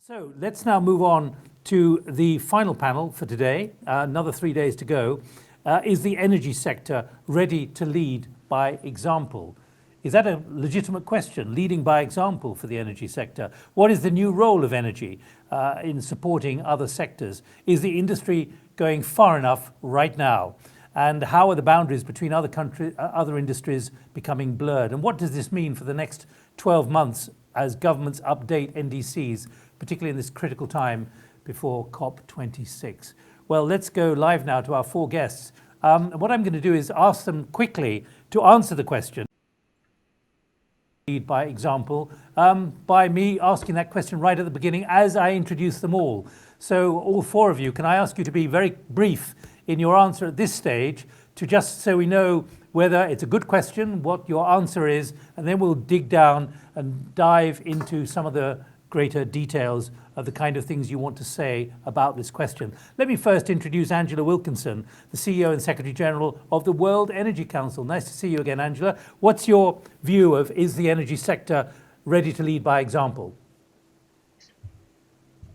So let's now move on to the final panel for today. Another 3 days to go. Is the energy sector ready to lead by example? Is that a legitimate question, leading by example for the energy sector? What is the new role of energy in supporting other sectors? Is the industry going far enough right now? And how are the boundaries between other industries becoming blurred? And what does this mean for the next 12 months as governments update NDCs, particularly in this critical time before COP26? Well, let's go live now to our four guests. What I'm going to do is ask them quickly to answer the question by example, by me asking that question right at the beginning as I introduce them all. So all four of you, can I ask you to be very brief in your answer at this stage, to just so we know whether it's a good question, what your answer is, and then we'll dig down and dive into some of the greater details of the kind of things you want to say about this question. Let me first introduce Angela Wilkinson, the CEO and Secretary General of the World Energy Council. Nice to see you again, Angela. What's your view of, is the energy sector ready to lead by example?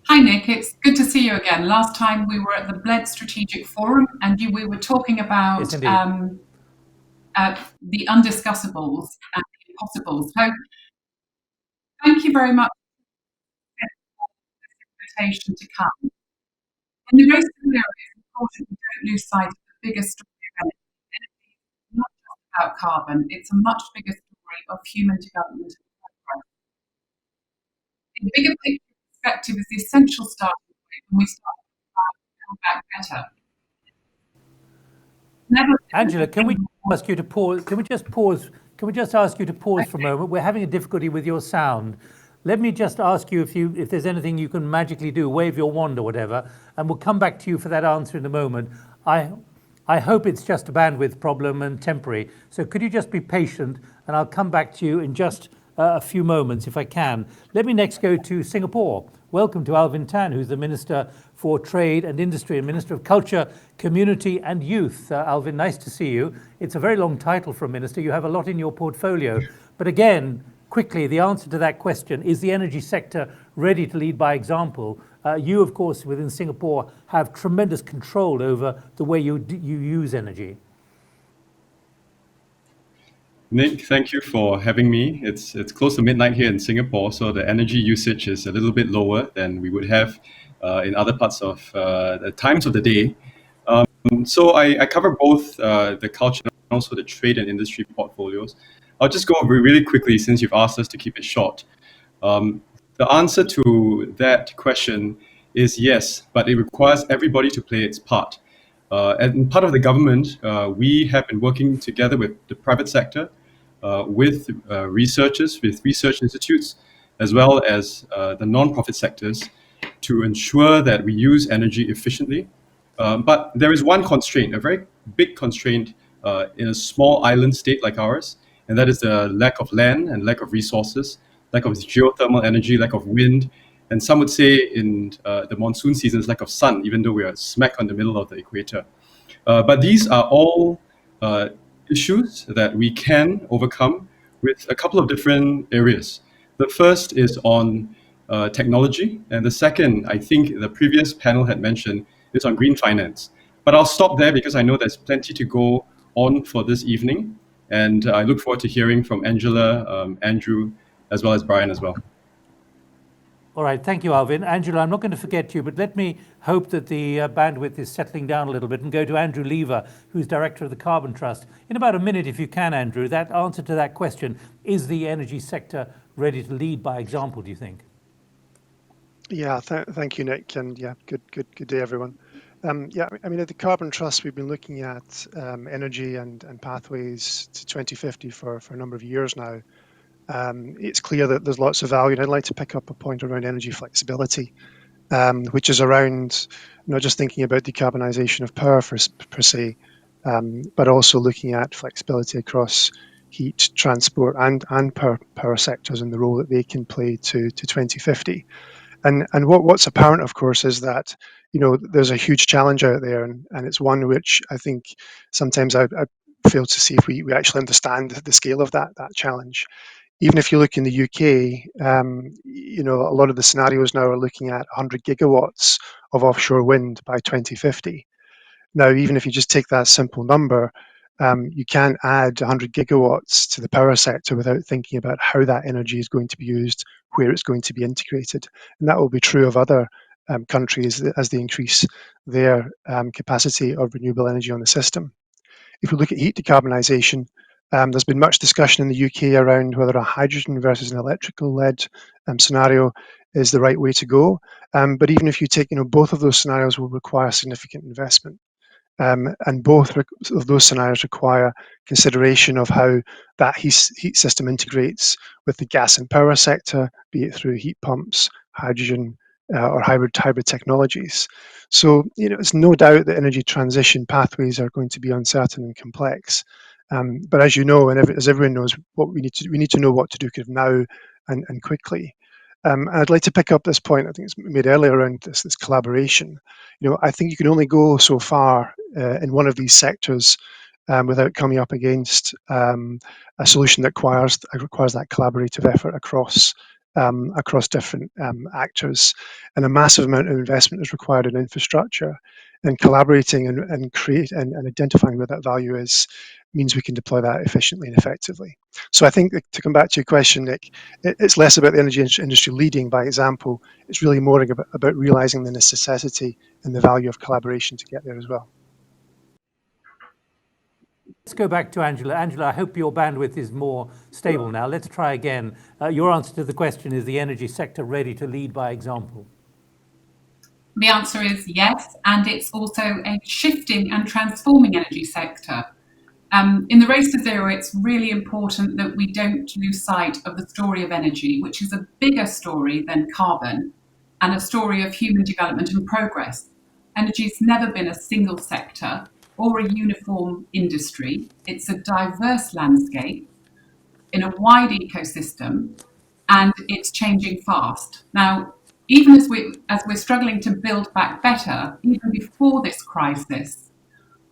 Hi, Nick. It's good to see you again. Last time we were at the Bled Strategic Forum and we were talking about Yes, the undiscussables and the impossibles. So thank you very much for the invitation to come. In the race to zero, it's important we don't lose sight of the bigger story of energy. Energy is not just about carbon, it's a much bigger story of human development and progress. The bigger picture perspective is the essential starting point when we start to build back better. Angela, can we ask you to pause? Can we just pause? Can we just ask you to pause for a moment? We're having a difficulty with your sound. Let me just ask you if there's anything you can magically do, wave your wand or whatever, and we'll come back to you for that answer in a moment. I hope it's just a bandwidth problem and temporary. So could you just be patient, and I'll come back to you in just a few moments if I can. Let me next go to Singapore. Welcome to Alvin Tan, who's the Minister for Trade and Industry and Minister of Culture, Community and Youth. Alvin, nice to see you. It's a very long title for a minister. You have a lot in your portfolio. But again, quickly, the answer to that question, is the energy sector ready to lead by example? You, of course, within Singapore, have tremendous control over the way you use energy. Nick, thank you for having me. It's close to midnight here in Singapore, so the energy usage is a little bit lower than we would have in other parts of the times of the day. So I cover both the culture and also the trade and industry portfolios. I'll just go over really quickly since you've asked us to keep it short. The answer to that question is yes, but it requires everybody to play its part. And part of the government, we have been working together with the private sector, with researchers, with research institutes, as well as the non-profit sectors to ensure that we use energy efficiently. But there is one constraint, a very big constraint in a small island state like ours, and that is the lack of land and lack of resources, lack of geothermal energy, lack of wind, and some would say in the monsoon seasons, lack of sun, even though we are smack on the middle of the equator. But these are all issues that we can overcome with a couple of different areas. The first is on technology, and the second, I think the previous panel had mentioned, is on green finance. But I'll stop there because I know there's plenty to go on for this evening, and I look forward to hearing from Angela, Andrew, as well as Brian as well. All right, thank you, Alvin. Angela, I'm not going to forget you, but let me hope that the bandwidth is settling down a little bit and go to Andrew Lever, who's Director of the Carbon Trust. In about a minute, if you can, Andrew, that answer to that question, is the energy sector ready to lead by example, do you think? Yeah, thank you, Nick, and yeah, good day, everyone. Yeah, I mean, at the Carbon Trust, we've been looking at energy and pathways to 2050 for a number of years now. It's clear that there's lots of value, and I'd like to pick up a point around energy flexibility, which is around not just thinking about decarbonisation of power per se, but also looking at flexibility across heat, transport, and power sectors and the role that they can play to 2050. And what's apparent, of course, is that there's a huge challenge out there, and it's one which I think sometimes I fail to see if we actually understand the scale of that challenge. Even if you look in the UK, a lot of the scenarios now are looking at 100 gigawatts of offshore wind by 2050. Now, even if you just take that simple number, you can't add 100 gigawatts to the power sector without thinking about how that energy is going to be used, where it's going to be integrated. And that will be true of other countries as they increase their capacity of renewable energy on the system. If we look at heat decarbonisation, there's been much discussion in the UK around whether a hydrogen versus an electrical-led scenario is the right way to go. But even if you take, both of those scenarios will require significant investment. And both of those scenarios require consideration of how that heat system integrates with the gas and power sector, be it through heat pumps, hydrogen, or hybrid technologies. So, it's no doubt that energy transition pathways are going to be uncertain and complex. But as you know, and as everyone knows, what we need to know what to do kind of now and quickly. And I'd like to pick up this point I think it's made earlier around this collaboration. I think you can only go so far in one of these sectors without coming up against a solution that requires that collaborative effort across different actors. And a massive amount of investment is required in infrastructure. And collaborating and create and identifying where that value is means we can deploy that efficiently and effectively. So I think that, to come back to your question, Nick, it's less about the energy industry leading by example. It's really more about realizing the necessity and the value of collaboration to get there as well. Let's go back to Angela. Angela, I hope your bandwidth is more stable now. Let's try again. Your answer to the question is the energy sector ready to lead by example? The answer is yes, and it's also a shifting and transforming energy sector. In the race to zero, it's really important that we don't lose sight of the story of energy, which is a bigger story than carbon and a story of human development and progress. Energy's never been a single sector or a uniform industry. It's a diverse landscape in a wide ecosystem, and it's changing fast. Now, even as we're struggling to build back better, even before this crisis,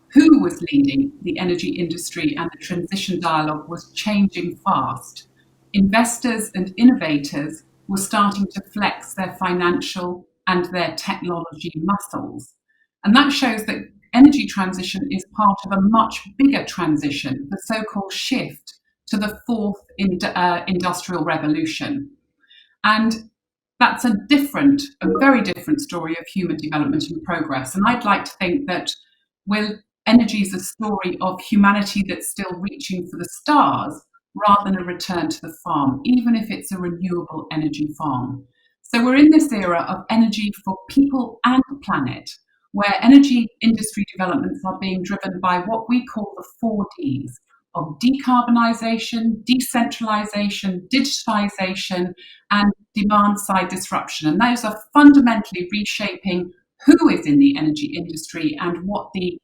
who was leading the energy industry and the transition dialogue was changing fast. Investors and innovators were starting to flex their financial and their technology muscles. And that shows that energy transition is part of a much bigger transition, the so-called shift to the fourth industrial revolution. And that's a very different story of human development and progress. And I'd like to think that energy is a story of humanity that's still reaching for the stars rather than a return to the farm, even if it's a renewable energy farm. So we're in this era of energy for people and planet, where energy industry developments are being driven by what we call the 4Ds of decarbonisation, decentralisation, digitalisation, and demand-side disruption. And those are fundamentally reshaping who is in the energy industry and what the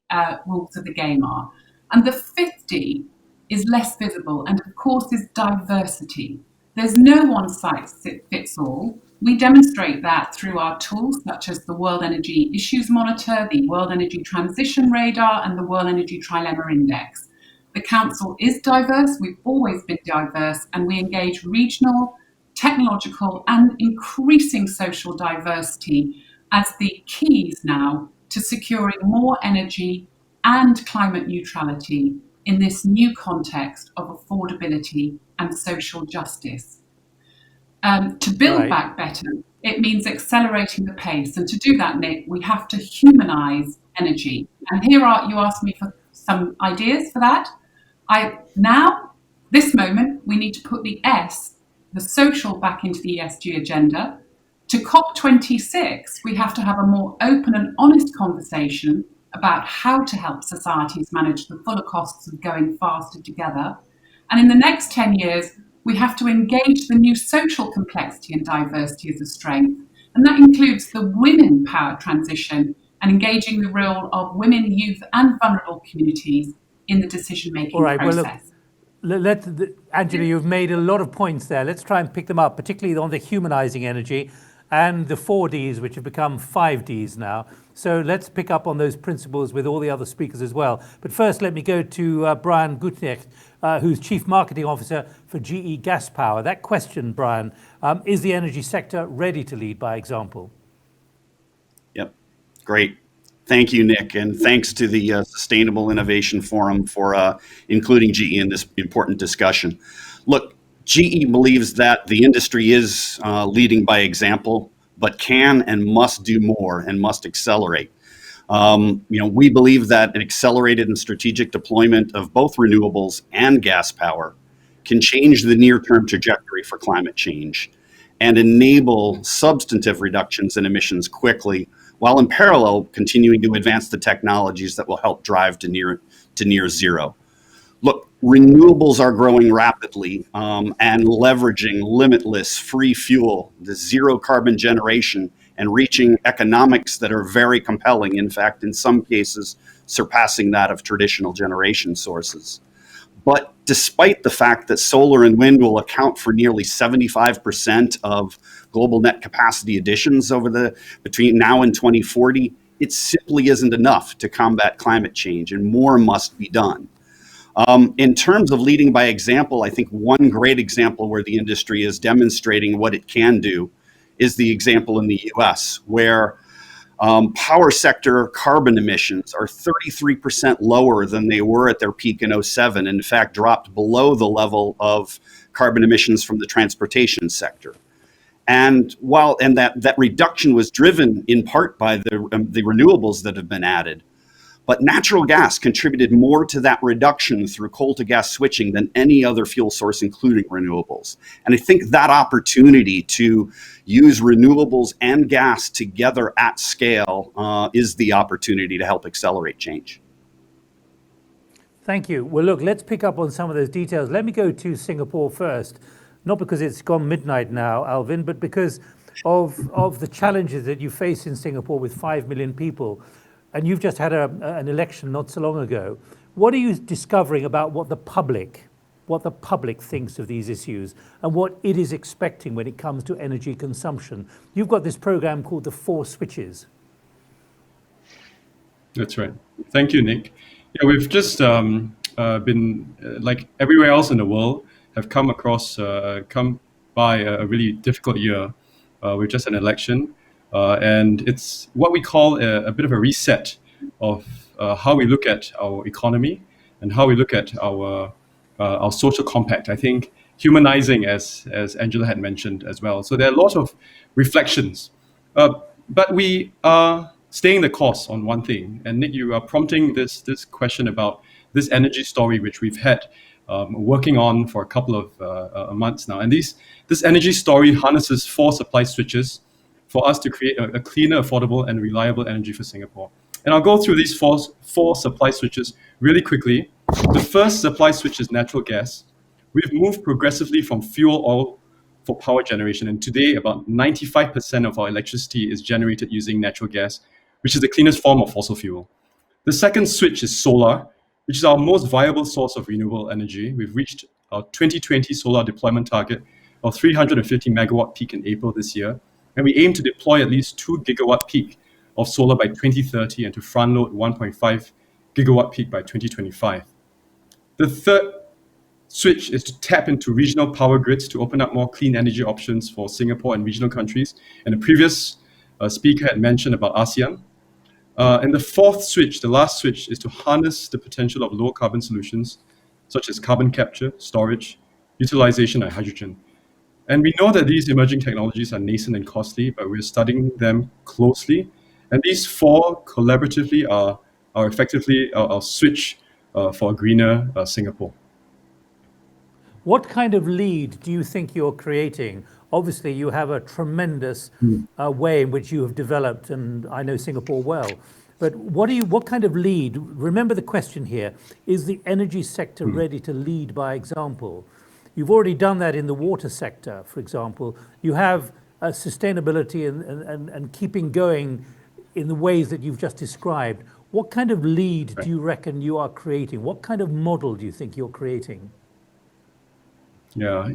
rules of the game are. And the 50 is less visible and, of course, is diversity. There's no one size fits all. We demonstrate that through our tools such as the World Energy Issues Monitor, the World Energy Transition Radar, and the World Energy Trilemma Index. The Council is diverse, we've always been diverse, and we engage regional, technological, and increasing social diversity as the keys now to securing more energy and climate neutrality in this new context of affordability and social justice. To build back better, it means accelerating the pace. And to do that, Nick, we have to humanize energy. And you asked me for some ideas for that. This moment, we need to put the social, back into the ESG agenda. To COP26, we have to have a more open and honest conversation about how to help societies manage the fuller costs of going faster together. And in the next 10 years, we have to engage the new social complexity and diversity as a strength. And that includes the women-powered transition and engaging the role of women, youth, and vulnerable communities in the decision-making process. Well, look, Angela, you've made a lot of points there. Let's try and pick them up, particularly on the humanizing energy. and the 4Ds, which have become 5Ds now. So let's pick up on those principles with all the other speakers as well. But first, let me go to Brian Gutknecht, who's Chief Marketing Officer for GE Gas Power. That question, Brian, is the energy sector ready to lead by example? Yep, great. Thank you, Nick, and thanks to the Sustainable Innovation Forum for including GE in this important discussion. Look, GE believes that the industry is leading by example, but can and must do more and must accelerate. We believe that an accelerated and strategic deployment of both renewables and gas power can change the near-term trajectory for climate change and enable substantive reductions in emissions quickly, while in parallel continuing to advance the technologies that will help drive to near zero. Look, renewables are growing rapidly and leveraging limitless free fuel, the zero carbon generation, and reaching economics that are very compelling, in fact, in some cases, surpassing that of traditional generation sources. But despite the fact that solar and wind will account for nearly 75% of global net capacity additions between now and 2040, it simply isn't enough to combat climate change, and more must be done. In terms of leading by example, I think one great example where the industry is demonstrating what it can do is the example in the US, where power sector carbon emissions are 33% lower than they were at their peak in 2007, and in fact dropped below the level of carbon emissions from the transportation sector. And that reduction was driven in part by the renewables that have been added. But natural gas contributed more to that reduction through coal to gas switching than any other fuel source, including renewables. And I think that opportunity to use renewables and gas together at scale is the opportunity to help accelerate change. Thank you. Well, look, let's pick up on some of those details. Let me go to Singapore first, not because it's gone midnight now, Alvin, but because of the challenges that you face in Singapore with 5 million people. And you've just had an election not so long ago. What are you discovering about what the public thinks of these issues and what it is expecting when it comes to energy consumption? You've got this program called the 4 Switches. That's right. Thank you, Nick. Yeah, we've just been, like everywhere else in the world, have come by a really difficult year. We're just an election. And it's what we call a bit of a reset of how we look at our economy and how we look at our social compact. I think humanizing, as Angela had mentioned as well. So there are a lot of reflections, but we are staying the course on one thing. And Nick, you are prompting this question about this energy story, which we've had working on for a couple of months now. And this energy story harnesses 4 supply switches for us to create a cleaner, affordable, and reliable energy for Singapore. And I'll go through these four supply switches really quickly. The first supply switch is natural gas. We've moved progressively from fuel oil for power generation, and today about 95% of our electricity is generated using natural gas, which is the cleanest form of fossil fuel. The second switch is solar, which is our most viable source of renewable energy. We've reached our 2020 solar deployment target of 350 megawatt peak in April this year. And we aim to deploy at least 2 gigawatt peak of solar by 2030 and to front load 1.5 gigawatt peak by 2025. The third switch is to tap into regional power grids to open up more clean energy options for Singapore and regional countries. And the previous speaker had mentioned about ASEAN. And the fourth switch, the last switch, is to harness the potential of low carbon solutions, such as carbon capture, storage, utilization, and hydrogen. And we know that these emerging technologies are nascent and costly, but we're studying them closely. And these 4 collaboratively are effectively our switch for a greener Singapore. What kind of lead do you think you're creating? Obviously, you have a tremendous way in which you have developed, and I know Singapore well. But what kind of lead? Remember the question here, is the energy sector ready to lead by example? You've already done that in the water sector, for example. You have sustainability and keeping going in the ways that you've just described. What kind of lead do you reckon you are creating? What kind of model do you think you're creating? Yeah,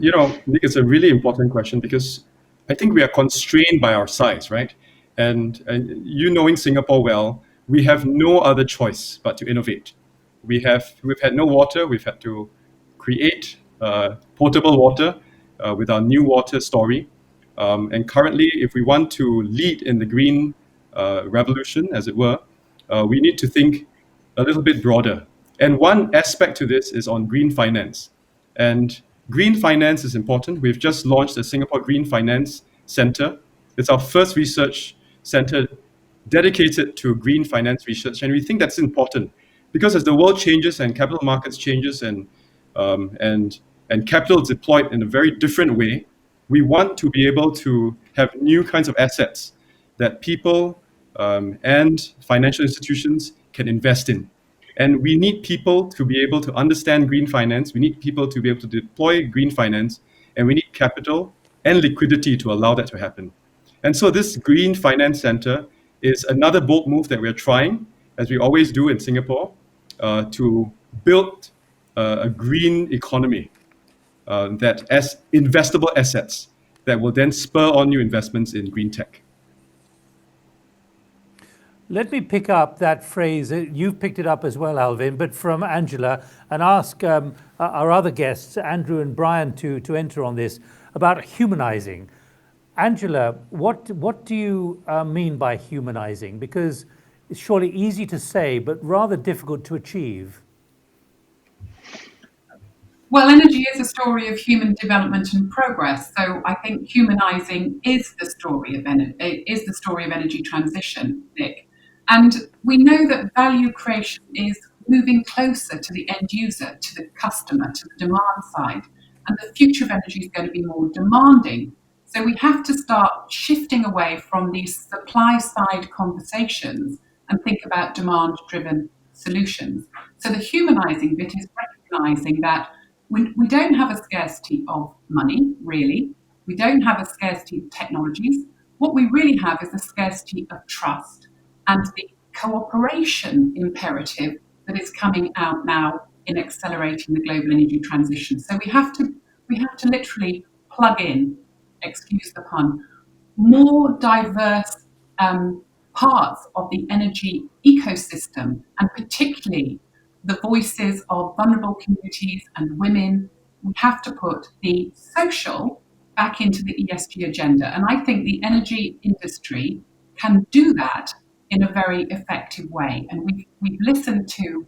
Nick, it's a really important question because I think we are constrained by our size, right? And you knowing Singapore well, we have no other choice but to innovate. We've had no water. We've had to create potable water with our new water story. And currently, if we want to lead in the green revolution, as it were, we need to think a little bit broader. And one aspect to this is on green finance. And green finance is important. We've just launched the Singapore Green Finance Center. It's our first research center dedicated to green finance research, and we think that's important because as the world changes and capital markets changes um, and and capital is deployed in a very different way, we want to be able to have new kinds of assets that people and financial institutions can invest in. And we need people to be able to understand green finance. We need people to be able to deploy green finance, and we need capital and liquidity to allow that to happen. And so this Green Finance Center is another bold move that we're trying, as we always do in Singapore, to build a green economy that as investable assets that will then spur on new investments in green tech. Let me pick up that phrase. You've picked it up as well, Alvin, but from Angela, and ask our other guests, Andrew and Brian, to enter on this about humanizing. Angela, what do you mean by humanizing? Because it's surely easy to say, but rather difficult to achieve. Well, energy is a story of human development and progress. So I think humanizing is the story of energy transition, Nick. And we know that value creation is moving closer to the end user, to the customer, to the demand side. And the future of energy is going to be more demanding. So we have to start shifting away from these supply side conversations and think about demand driven solutions. So the humanizing bit is recognizing that we don't have a scarcity of money, really. We don't have a scarcity of technologies. What we really have is a scarcity of trust and the cooperation imperative that is coming out now in accelerating the global energy transition. So we have to literally plug in, excuse the pun, more diverse parts of the energy ecosystem, and particularly the voices of vulnerable communities and women. We have to put the social back into the ESG agenda. And I think the energy industry can do that in a very effective way. And we've listened to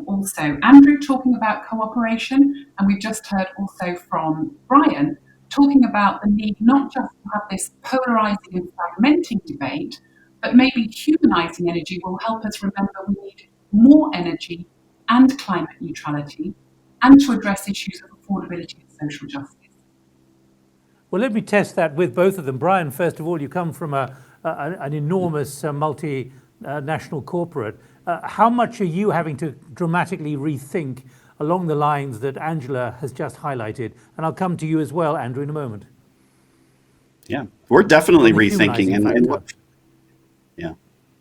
also Andrew talking about cooperation, and we've just heard also from Brian talking about the need not just to have this polarizing and fragmenting debate, but maybe humanizing energy will help us remember we need more energy and climate neutrality, and to address issues of affordability and social justice. Well, let me test that with both of them. Brian, first of all, you come from an enormous multinational corporate. How much are you having to dramatically rethink along the lines that Angela has just highlighted? And I'll come to you as well, Andrew, in a moment. Yeah, we're definitely On the rethinking. humanizing factor.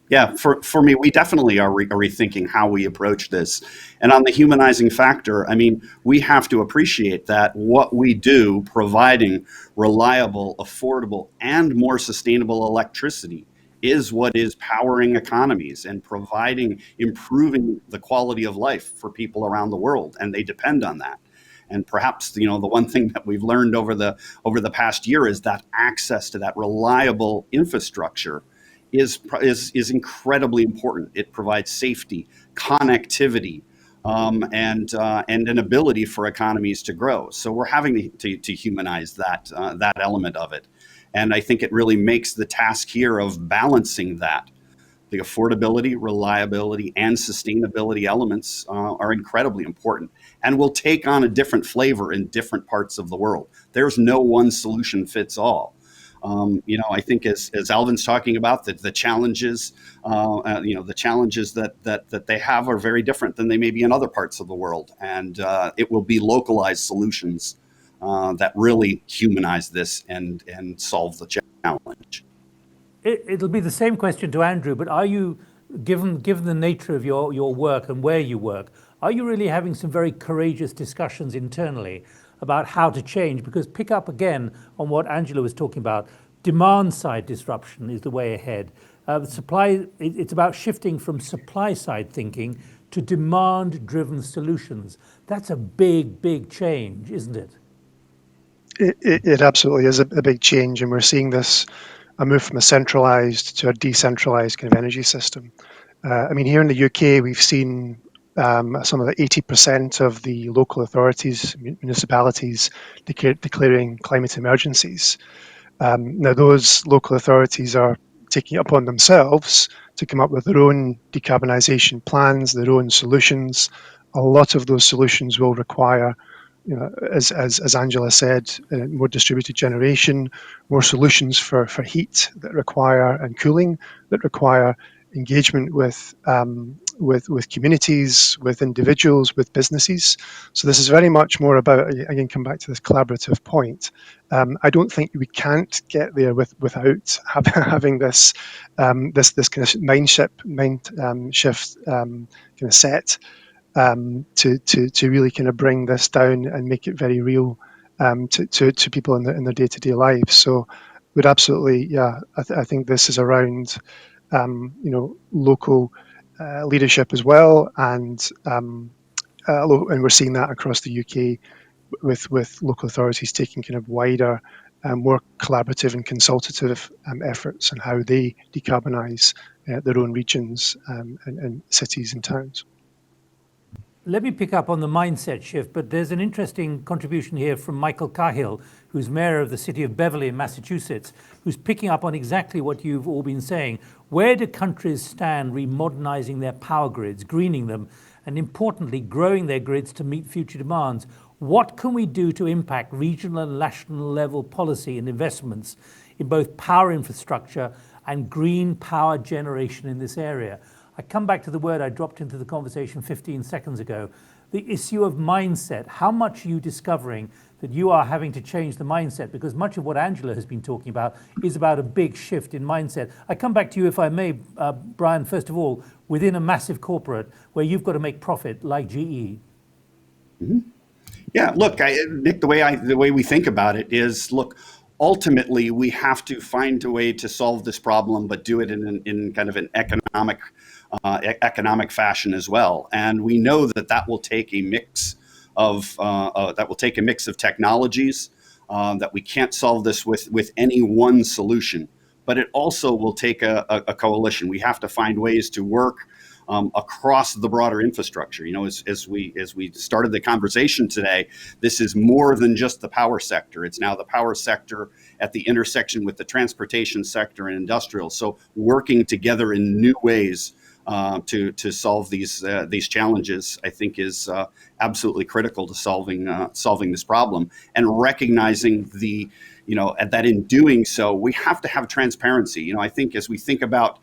Yeah, for me, we definitely are rethinking how we approach this. And on the humanizing factor, I mean, we have to appreciate that what we do, providing reliable, affordable, and more sustainable electricity, is what is powering economies and improving the quality of life for people around the world, and they depend on that. And perhaps, the one thing that we've learned over the past year is that access to that reliable infrastructure is incredibly important. It provides safety, connectivity, and an ability for economies to grow. So we're having to humanize that element of it, and I think it really makes the task here of balancing that. The affordability, reliability, and sustainability elements are incredibly important, and will take on a different flavor in different parts of the world. There's no one solution fits all. I think as Alvin's talking about, the challenges, the challenges that they have are very different than they may be in other parts of the world, and it will be localized solutions that really humanize this and solve the challenge. It'll be the same question to Andrew, but are you, given the nature of your work and where you work, are you really having some very courageous discussions internally about how to change, because pick up again on what Angela was talking about. Demand side disruption is the way ahead. It's about shifting from supply side thinking to demand driven solutions. That's a big, big change, isn't it? It absolutely is a big change, and we're seeing this a move from a centralized to a decentralized kind of energy system. I mean, here in the UK, we've seen some of the 80% of the local authorities, municipalities, declaring climate emergencies. Now, those local authorities are taking it upon themselves to come up with their own decarbonisation plans, their own solutions. A lot of those solutions will require, as Angela said, more distributed generation, more solutions for heat that require and cooling that require engagement with communities, with individuals, with businesses. So this is very much more about, again, come back to this collaborative point. I don't think we can't get there without having this this kind of mind shift kind of set to really kind of bring this down and make it very real to people in their day-to-day lives. So would absolutely, yeah, I think this is around local leadership as well, and we're seeing that across the UK with local authorities taking kind of wider, more collaborative and consultative efforts on how they decarbonise their own regions and cities and towns. Let me pick up on the mindset shift, but there's an interesting contribution here from Michael Cahill, who's mayor of the city of Beverly in Massachusetts, who's picking up on exactly what you've all been saying. Where do countries stand remodernizing their power grids, greening them, and importantly, growing their grids to meet future demands? What can we do to impact regional and national level policy and investments in both power infrastructure and green power generation in this area? I come back to the word I dropped into the conversation 15 seconds ago, the issue of mindset. How much are you discovering that you are having to change the mindset? Because much of what Angela has been talking about is about a big shift in mindset. I come back to you, if I may, Brian, first of all, within a massive corporate where you've got to make profit like GE. Mm-hmm. Yeah, look, Nick, the way we think about it is, look, ultimately we have to find a way to solve this problem, but do it in kind of an economic fashion as well. And we know that will take a mix of technologies, that we can't solve this with any one solution. But it also will take a coalition. We have to find ways to work across the broader infrastructure. As we started the conversation today, this is more than just the power sector. It's now the power sector at the intersection with the transportation sector and industrial. So working together in new ways to solve these challenges, I think, is absolutely critical to solving this problem, and recognizing that in doing so, we have to have transparency. I think as we think about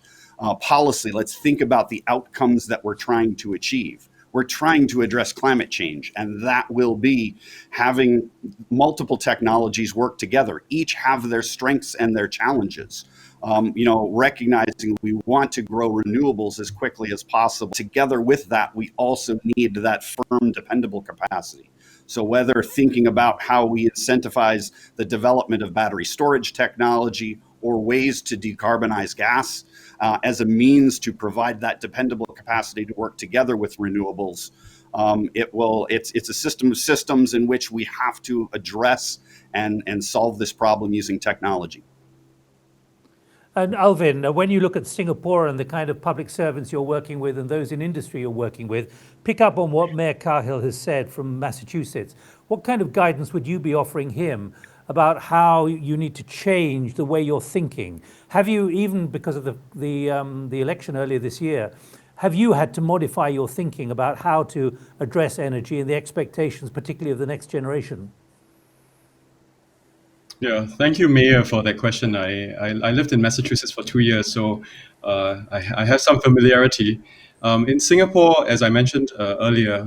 policy, let's think about the outcomes that we're trying to achieve. We're trying to address climate change, and that will be having multiple technologies work together. Each have their strengths and their challenges. Recognizing we want to grow renewables as quickly as possible. Together with that, we also need that firm, dependable capacity. So whether thinking about how we incentivize the development of battery storage technology or ways to decarbonize gas as a means to provide that dependable capacity to work together with renewables, it's a system of systems in which we have to address and solve this problem using technology. And Alvin, when you look at Singapore and the kind of public servants you're working with and those in industry you're working with, pick up on what Mayor Cahill has said from Massachusetts. What kind of guidance would you be offering him about how you need to change the way you're thinking? Have you, even because of the election earlier this year, have you had to modify your thinking about how to address energy and the expectations, particularly of the next generation? Yeah, thank you, Mayor, for that question. I lived in Massachusetts for 2 years, so I have some familiarity. In Singapore, as I mentioned earlier,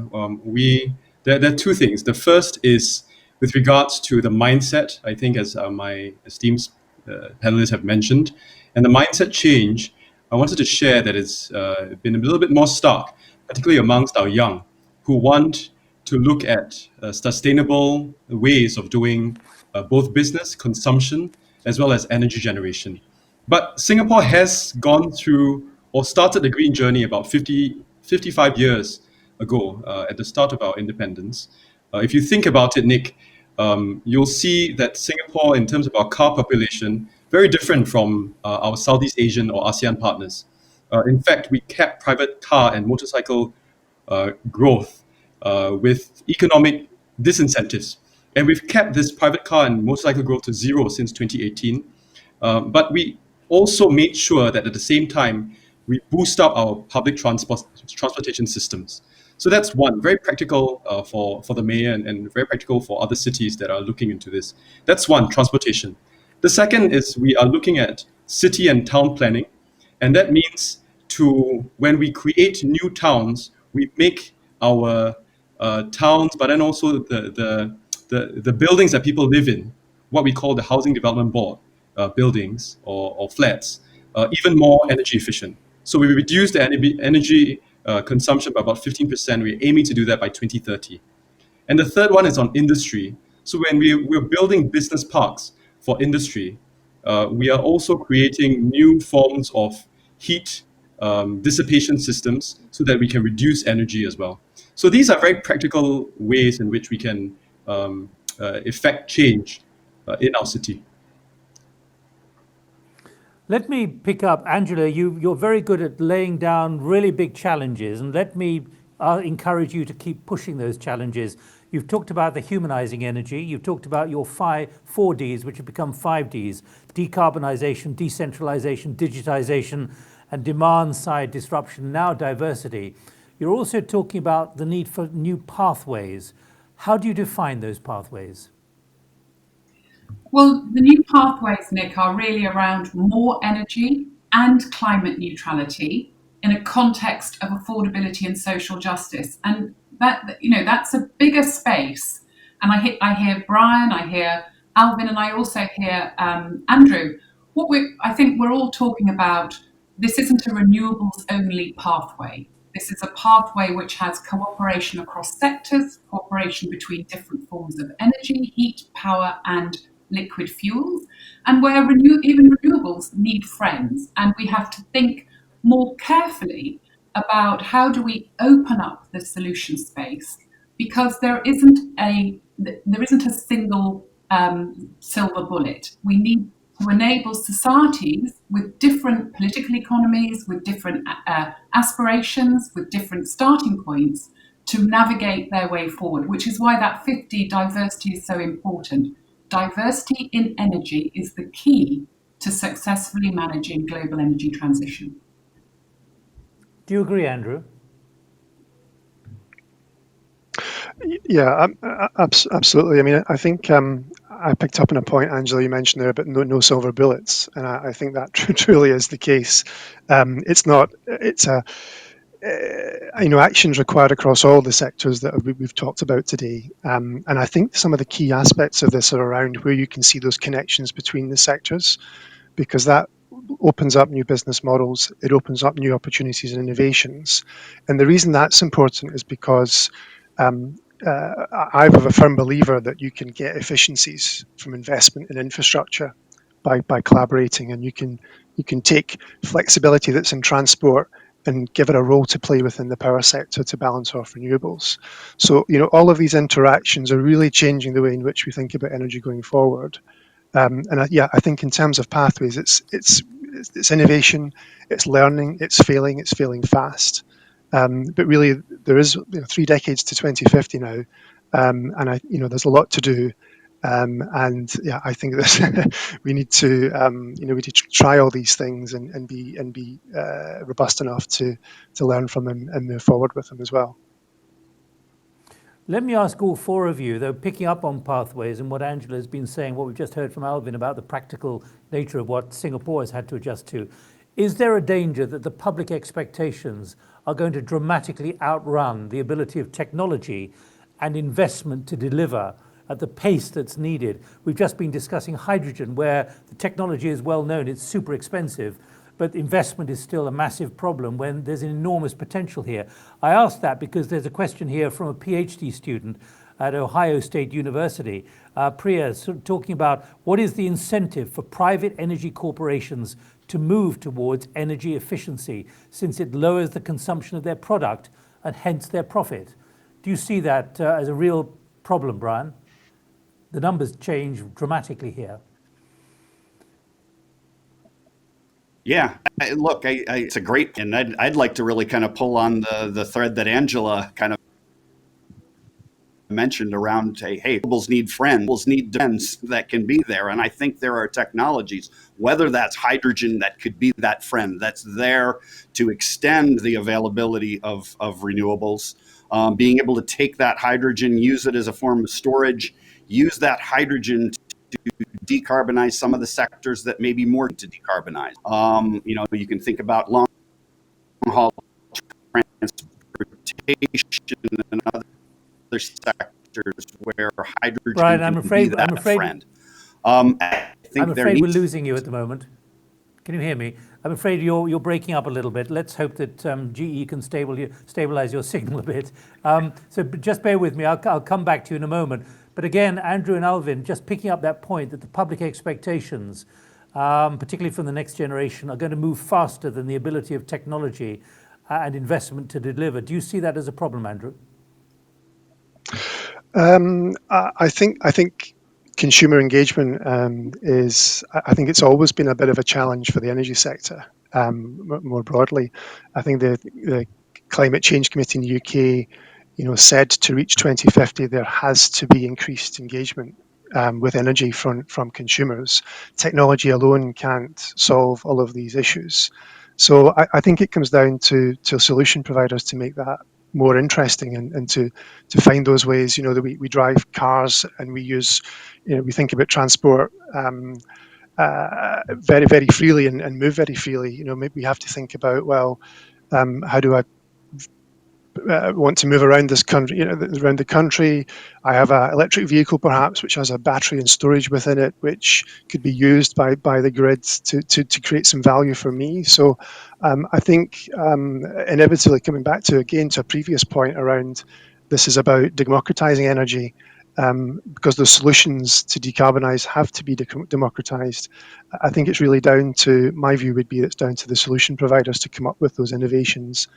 there are two things. The first is with regards to the mindset, I think, as my esteemed panelists have mentioned, and the mindset change, I wanted to share that it's been a little bit more stark, particularly amongst our young, who want to look at sustainable ways of doing both business, consumption, as well as energy generation. But Singapore has gone through or started the green journey about 55 years ago at the start of our independence. If you think about it, Nick, you'll see that Singapore, in terms of our car population, very different from our Southeast Asian or ASEAN partners. In fact, we kept private car and motorcycle growth with economic disincentives. And we've kept this private car and motorcycle growth to zero since 2018. But we also made sure that at the same time, we boost up our public transportation systems. So that's one, very practical for the mayor and very practical for other cities that are looking into this. That's one, transportation. The second is we are looking at city and town planning. And that means when we create new towns, we make our towns, but then also the buildings that people live in, what we call the Housing Development Board buildings or flats, even more energy efficient. So we reduce the energy consumption by about 15%. We're aiming to do that by 2030. And the third one is on industry. So when we're building business parks for industry, we are also creating new forms of heat dissipation systems so that we can reduce energy as well. So these are very practical ways in which we can effect change in our city. Let me pick up, Angela, you're very good at laying down really big challenges, and let me encourage you to keep pushing those challenges. You've talked about the humanizing energy, you've talked about your four Ds, which have become 5 Ds, decarbonization, decentralization, digitization, and demand side disruption, now diversity. You're also talking about the need for new pathways. How do you define those pathways? Well, the new pathways, Nick, are really around more energy and climate neutrality in a context of affordability and social justice. And that's a bigger space. And I hear Brian, I hear Alvin, and I also hear Andrew. I think we're all talking about, this isn't a renewables only pathway. This is a pathway which has cooperation across sectors, cooperation between different forms of energy, heat, power, and liquid fuels, and where even renewables need friends. And we have to think more carefully about how do we open up the solution space, because there isn't a single silver bullet. We need to enable societies with different political economies, with different aspirations, with different starting points to navigate their way forward, which is why that 50 diversity is so important. Diversity in energy is the key to successfully managing global energy transition. Do you agree, Andrew? Yeah, absolutely. I mean, I think I picked up on a point, Angela, you mentioned there about no silver bullets, and I think that truly is the case. Actions required across all the sectors that we've talked about today. And I think some of the key aspects of this are around where you can see those connections between the sectors, because that opens up new business models, it opens up new opportunities and innovations. And the reason that's important is because I'm a firm believer that you can get efficiencies from investment in infrastructure by collaborating, and you can take flexibility that's in transport and give it a role to play within the power sector to balance off renewables. So, all of these interactions are really changing the way in which we think about energy going forward. I think in terms of pathways, it's innovation, it's learning, it's failing fast. But really, there is 3 decades to 2050 now, and there's a lot to do. I think that we need to try all these things and be robust enough to learn from them and move forward with them as well. Let me ask all 4 of you, though, picking up on pathways and what Angela has been saying, what we've just heard from Alvin about the practical nature of what Singapore has had to adjust to. Is there a danger that the public expectations are going to dramatically outrun the ability of technology and investment to deliver at the pace that's needed? We've just been discussing hydrogen, where the technology is well known, it's super expensive. but investment is still a massive problem when there's an enormous potential here. I ask that because there's a question here from a PhD student at Ohio State University, Priya, talking about what is the incentive for private energy corporations to move towards energy efficiency, since it lowers the consumption of their product and hence their profit. Do you see that as a real problem, Brian? The numbers change dramatically here. Yeah, look, it's a great, and I'd like to really kind of pull on the thread that Angela kind of mentioned around, hey, renewables need friends, need friends that can be there. And I think there are technologies, whether that's hydrogen, that could be that friend that's there to extend the availability of renewables, being able to take that hydrogen, use it as a form of storage, use that hydrogen to decarbonize some of the sectors that may be more to decarbonize. You can think about long haul transportation and other sectors where hydrogen Brian, I'm can afraid, be that I'm afraid, friend. I think I'm afraid we're losing you at the moment. Can you hear me? I'm afraid you're breaking up a little bit. Let's hope that GE can stabilize your signal a bit. So just bear with me. I'll come back to you in a moment. But again, Andrew and Alvin, just picking up that point that the public expectations, particularly from the next generation, are going to move faster than the ability of technology and investment to deliver. Do you see that as a problem, Andrew? I think consumer engagement is. I think it's always been a bit of a challenge for the energy sector. More broadly, I think the Climate Change Committee in the UK, said to reach 2050 there has to be increased engagement with energy from consumers. Technology alone can't solve all of these issues. So I think it comes down to solution providers to make that more interesting and to find those ways, that we drive cars and we use, we think about transport very, very freely and move very freely. Maybe we have to think about, well, how do I want to move around this country, around the country. I have an electric vehicle, perhaps, which has a battery and storage within it, which could be used by the grids to create some value for me. So I think inevitably coming back to a previous point around this is about democratizing energy. Because the solutions to decarbonize have to be democratized. I think it's really down to, my view would be, it's down to the solution providers to come up with those innovations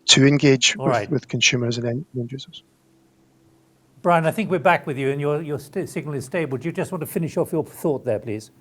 to engage with consumers and end users. Brian, I think we're back with you and your signal is stable. Do you just want to finish off your thought there, please?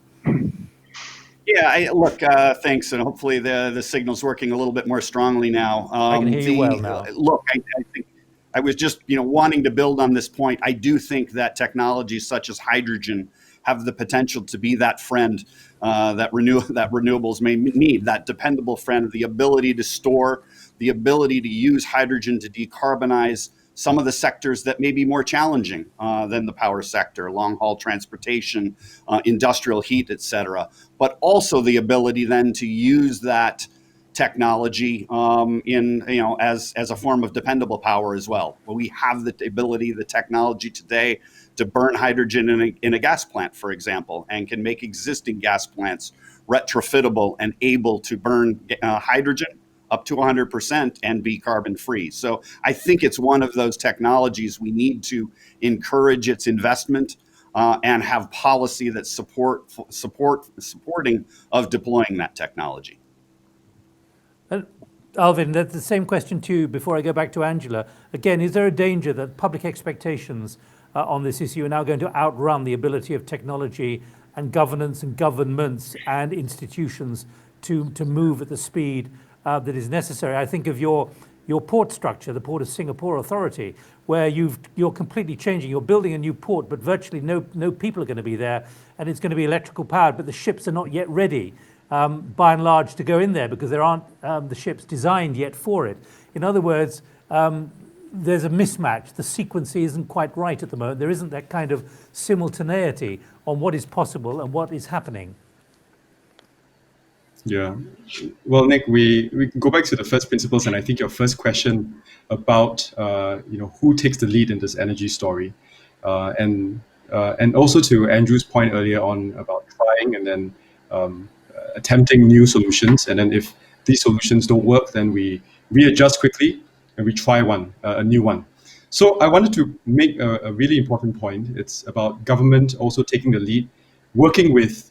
Yeah, thanks, and hopefully the signal's working a little bit more strongly now. I can hear you well now. Look, I think I was just wanting to build on this point. I do think that technologies such as hydrogen have the potential to be that friend that renewables may need, that dependable friend, the ability to store, the ability to use hydrogen to decarbonize some of the sectors that may be more challenging than the power sector, long-haul transportation, industrial heat, et cetera. But also the ability then to use that technology as a form of dependable power as well. We have the ability, the technology today to burn hydrogen in a gas plant, for example, and can make existing gas plants retrofittable and able to burn hydrogen up to 100% and be carbon free. So I think it's one of those technologies we need to encourage its investment and have policy that's supporting of deploying that technology. Alvin, that's the same question to you before I go back to Angela. Again, is there a danger that public expectations on this issue are now going to outrun the ability of technology and governance and governments and institutions to move at the speed that is necessary? I think of your port structure, the Port of Singapore Authority, where you're completely changing. You're building a new port, but virtually no people are going to be there, and it's going to be electrical powered, but the ships are not yet ready. By and large, to go in there because there aren't the ships designed yet for it. In other words, there's a mismatch. The sequence isn't quite right at the moment. There isn't that kind of simultaneity on what is possible and what is happening. Yeah. Well, Nick, we go back to the first principles, and I think your first question about who takes the lead in this energy story, and also to Andrew's point earlier on about trying and then attempting new solutions. And then if these solutions don't work, then we readjust quickly and we try a new one. So I wanted to make a really important point. It's about government also taking the lead, working with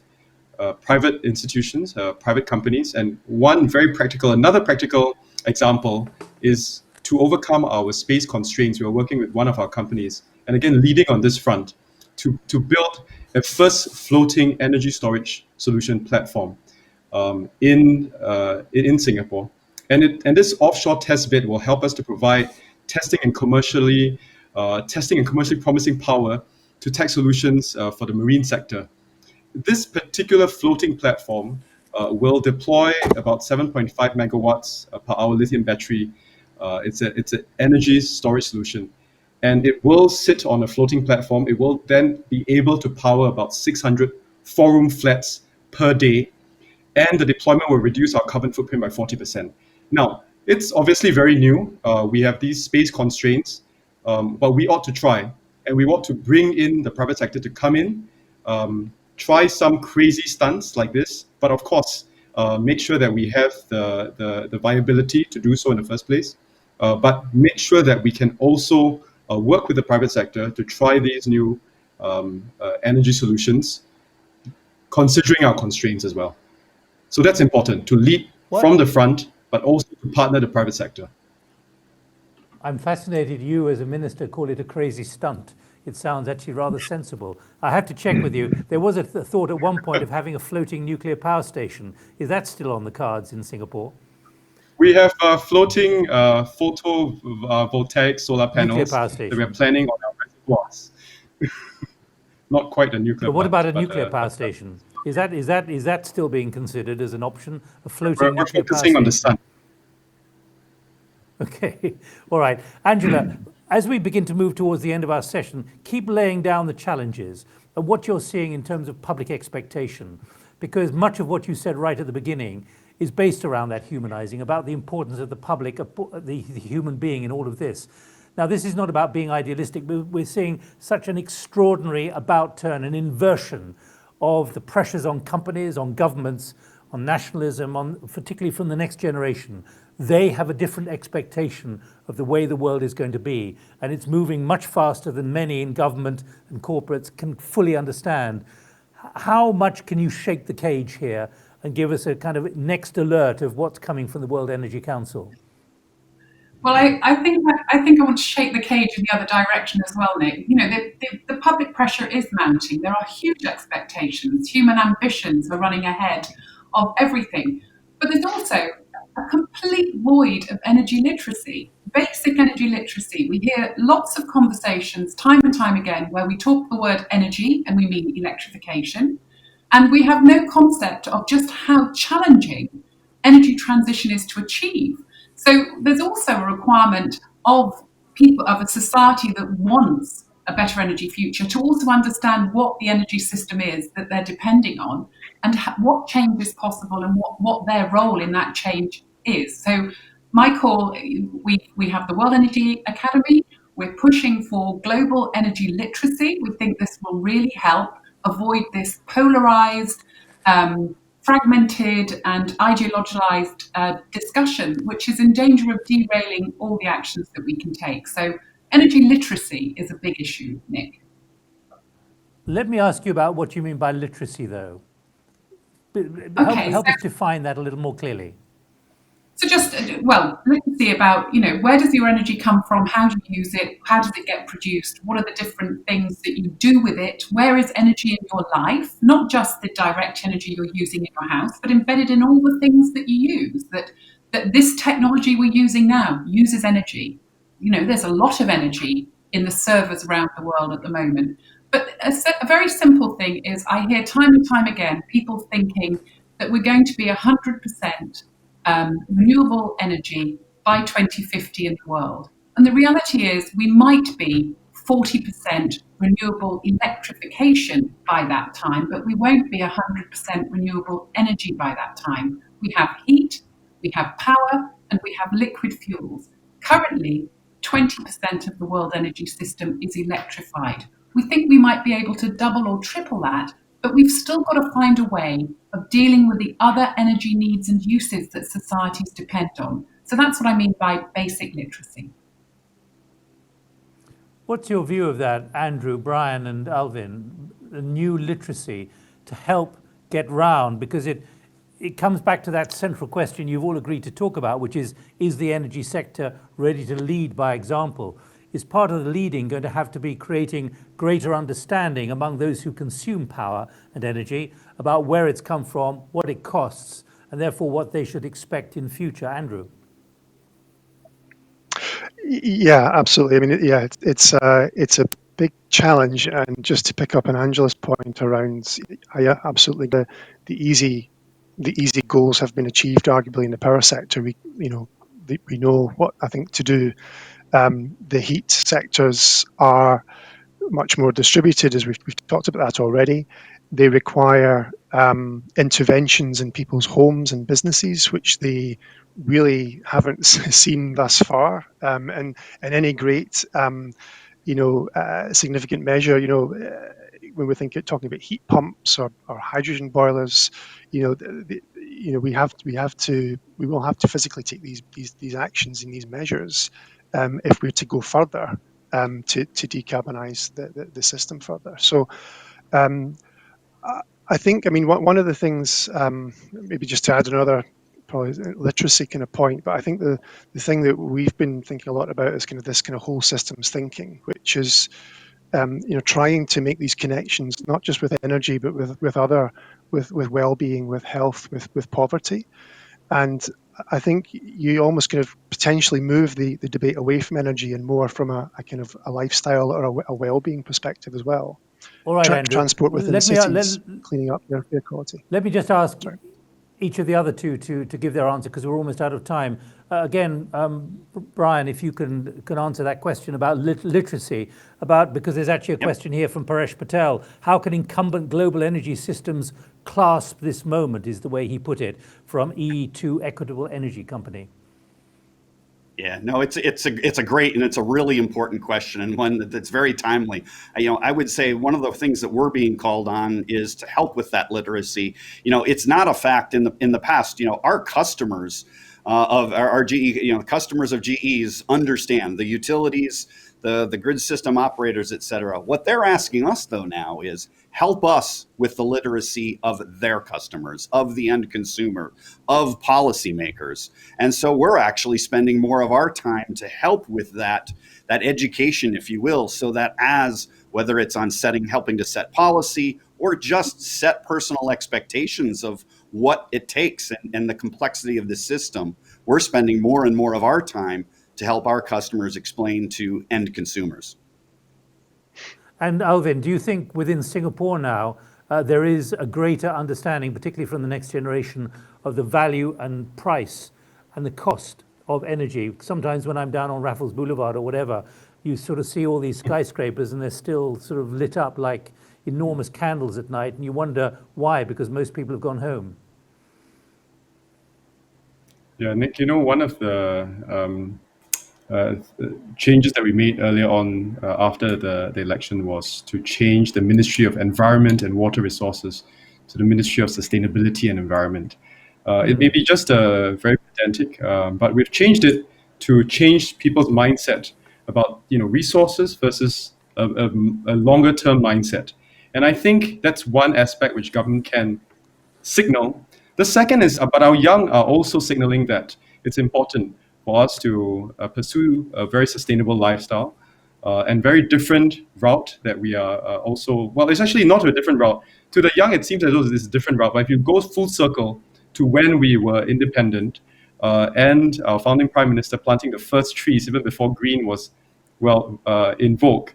private institutions, private companies. And another practical example is to overcome our space constraints. We are working with one of our companies, and again, leading on this front, to build a first floating energy storage solution platform in Singapore. And this offshore test bed will help us to provide testing and commercially promising power to tech solutions for the marine sector. This particular floating platform will deploy about 7.5 megawatts per hour lithium battery. It's an energy storage solution, and it will sit on a floating platform. It will then be able to power about 600 four-room flats per day, and the deployment will reduce our carbon footprint by 40%. Now, it's obviously very new. We have these space constraints, but we ought to try, and we ought to bring in the private sector to come in, try some crazy stunts like this, but of course, make sure that we have the viability to do so in the first place, but make sure that we can also work with the private sector to try these new energy solutions, considering our constraints as well. So that's important, to lead from the front, but also to partner the private sector. I'm fascinated you as a minister call it a crazy stunt. It sounds actually rather sensible. I have to check with you. There was a thought at one point of having a floating nuclear power station. Is that still on the cards in Singapore? We have floating photovoltaic solar panels that we're planning on our reservoirs. Not quite a nuclear. But what about a nuclear power station? Is that still being considered as an option? A floating nuclear power station? We're focusing on the sun. Okay, all right. Angela, as we begin to move towards the end of our session, keep laying down the challenges and what you're seeing in terms of public expectation, because much of what you said right at the beginning is based around that humanizing, about the importance of the public, the human being in all of this. Now, this is not about being idealistic, but we're seeing such an extraordinary about turn, an inversion of the pressures on companies, on governments, on nationalism, particularly from the next generation. They have a different expectation of the way the world is going to be, and it's moving much faster than many in government and corporates can fully understand. How much can you shake the cage here and give us a kind of next alert of what's coming from the World Energy Council? Well, I think I want to shake the cage in the other direction as well, Nick. You know, the public pressure is mounting. There are huge expectations. Human ambitions are running ahead of everything. But there's also a complete void of energy literacy, basic energy literacy. We hear lots of conversations time and time again where we talk the word energy and we mean electrification. And we have no concept of just how challenging energy transition is to achieve. So there's also a requirement of people, of a society that wants a better energy future, to also understand what the energy system is that they're depending on and what change is possible and what their role in that change is. So my call, we have the World Energy Academy. We're pushing for global energy literacy. We think this will really help avoid this polarized, fragmented and ideologized discussion, which is in danger of derailing all the actions that we can take. So energy literacy is a big issue, Nick. Let me ask you about what you mean by literacy, though. Help us define that a little more clearly. So just, literacy about, where does your energy come from? How do you use it? How does it get produced? What are the different things that you do with it? Where is energy in your life? Not just the direct energy you're using in your house, but embedded in all the things that you use, that this technology we're using now uses energy. There's a lot of energy in the servers around the world at the moment. But a very simple thing is I hear time and time again, people thinking that we're going to be 100% renewable energy by 2050 in the world. And the reality is we might be 40% renewable electrification by that time, but we won't be 100% renewable energy by that time. We have heat, we have power, and we have liquid fuels. Currently, 20% of the world energy system is electrified. We think we might be able to double or triple that but we've still got to find a way of dealing with the other energy needs and uses that societies depend on. So that's what I mean by basic literacy. What's your view of that, Andrew, Brian, and Alvin? The new literacy to help get round, because it comes back to that central question you've all agreed to talk about, which is the energy sector ready to lead by example? Is part of the leading going to have to be creating greater understanding among those who consume power and energy about where it's come from, what it costs, and therefore what they should expect in future? Andrew? Yeah, absolutely. I mean, yeah, it's a big challenge, and just to pick up on Angela's point around, absolutely the easy goals have been achieved, arguably in the power sector. We know what I think to do. The heat sectors are much more distributed, as we've talked about that already. They require interventions in people's homes and businesses, which they really haven't seen thus far. And any great, significant measure, when we talking about heat pumps or hydrogen boilers, we will have to physically take these actions and these measures if we're to go further. To decarbonize the system further. So I think, I mean, one of the things, maybe just to add another probably literacy kind of point, but I think the thing that we've been thinking a lot about is kind of this kind of whole systems thinking, which is trying to make these connections not just with energy, but with well-being, with health, with poverty. And I think you almost kind of potentially move the debate away from energy and more from a kind of a lifestyle or a well-being perspective as well. All right, Andrew. Transport within cities, cleaning up their air quality. Let me just ask each of the other two to give their answer, because we're almost out of time. Again, Brian, if you can answer that question about literacy, because there's actually a question here from Paresh Patel. How can incumbent global energy systems clasp this moment, is the way he put it, from E to Equitable Energy Company? Yeah, no, it's a great and it's a really important question, and one that's very timely. I would say one of the things that we're being called on is to help with that literacy. It's not a fact in the past. Our customers of our GE, customers of GEs understand the utilities, the grid system operators, et cetera. What they're asking us though now is help us with the literacy of their customers, of the end consumer, of policymakers. And so we're actually spending more of our time to help with that education, if you will, so that whether it's on helping to set policy or just set personal expectations of what it takes and the complexity of the system, we're spending more and more of our time to help our customers explain to end consumers. And Alvin, do you think within Singapore now there is a greater understanding, particularly from the next generation, of the value and price and the cost of energy? Sometimes when I'm down on Raffles Boulevard or whatever, you sort of see all these skyscrapers and they're still sort of lit up like enormous candles at night, and you wonder why, because most people have gone home. Yeah, Nick, one of the changes that we made earlier on after the election was to change the Ministry of Environment and Water Resources to the Ministry of Sustainability and Environment. It may be just very pedantic, but we've changed it to change people's mindset about resources versus a longer term mindset. And I think that's one aspect which government can signal. The second is, but our young are also signaling that it's important for us to pursue a very sustainable lifestyle and very different route that we are it's actually not a different route. To the young, it seems as though it's a different route, but if you go full circle to when we were independent and our founding prime minister planting the first trees even before green was in vogue,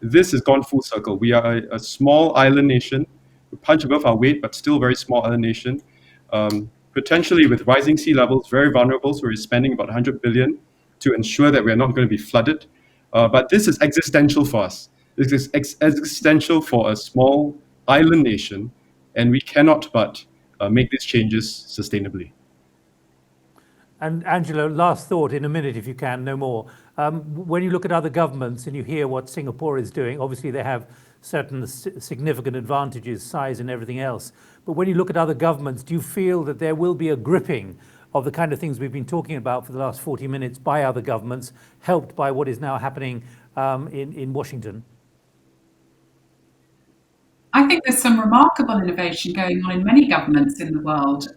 this has gone full circle. We are a small island nation. We punch above our weight, but still very small island nation. Potentially with rising sea levels, very vulnerable. So we're spending about 100 billion to ensure that we're not going to be flooded. But this is existential for us. This is existential for a small island nation, and we cannot but make these changes sustainably. And Angela, last thought in a minute, if you can, no more. When you look at other governments and you hear what Singapore is doing, obviously they have certain significant advantages, size and everything else. But when you look at other governments, do you feel that there will be a gripping of the kind of things we've been talking about for the last 40 minutes by other governments, helped by what is now happening in Washington? I think there's some remarkable innovation going on in many governments in the world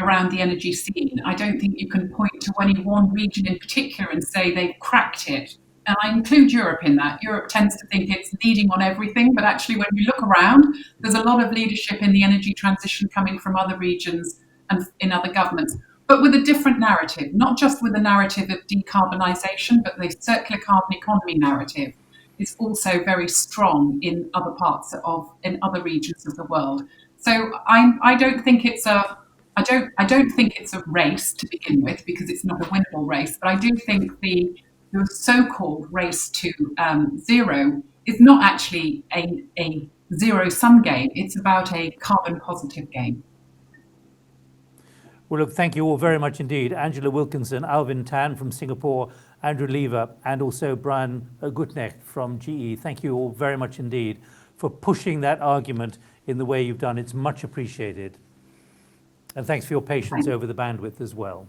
around the energy scene. I don't think you can point to any one region in particular and say they've cracked it. And I include Europe in that. Europe tends to think it's leading on everything, but actually, when you look around, there's a lot of leadership in the energy transition coming from other regions and in other governments, but with a different narrative, not just with the narrative of decarbonisation, but the circular carbon economy narrative is also very strong in other in other regions of the world. So I don't think it's I don't think it's a race to begin with, because it's not a winnable race. But I do think the so-called race to zero is not actually a zero-sum game. It's about a carbon positive game. Well, look, thank you all very much indeed. Angela Wilkinson, Alvin Tan from Singapore, Andrew Lever, and also Brian Gutknecht from GE. Thank you all very much indeed for pushing that argument in the way you've done. It's much appreciated. And thanks for your patience over the bandwidth as well.